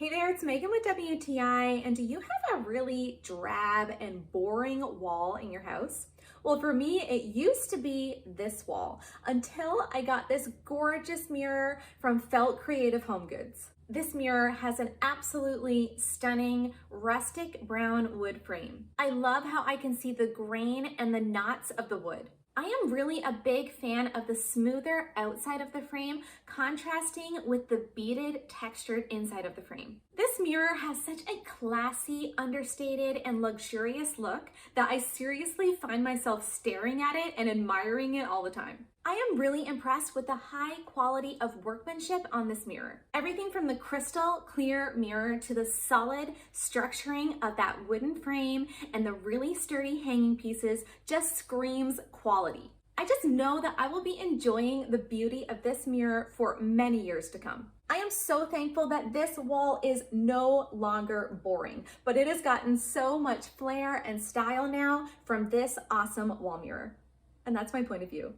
Hey there, it's Megan with WTI, and do you have a really drab and boring wall in your house? Well, for me, it used to be this wall until I got this gorgeous mirror from Felt Creative Home Goods. This mirror has an absolutely stunning rustic brown wood frame. I love how I can see the grain and the knots of the wood. I am really a big fan of the smoother outside of the frame, contrasting with the beaded textured inside of the frame. This mirror has such a classy, understated, and luxurious look that I seriously find myself staring at it and admiring it all the time. I am really impressed with the high quality of workmanship on this mirror. Everything from the crystal clear mirror to the solid structuring of that wooden frame and the really sturdy hanging pieces just screams quality. I just know that I will be enjoying the beauty of this mirror for many years to come. I am so thankful that this wall is no longer boring, but it has gotten so much flair and style now from this awesome wall mirror. And that's my point of view.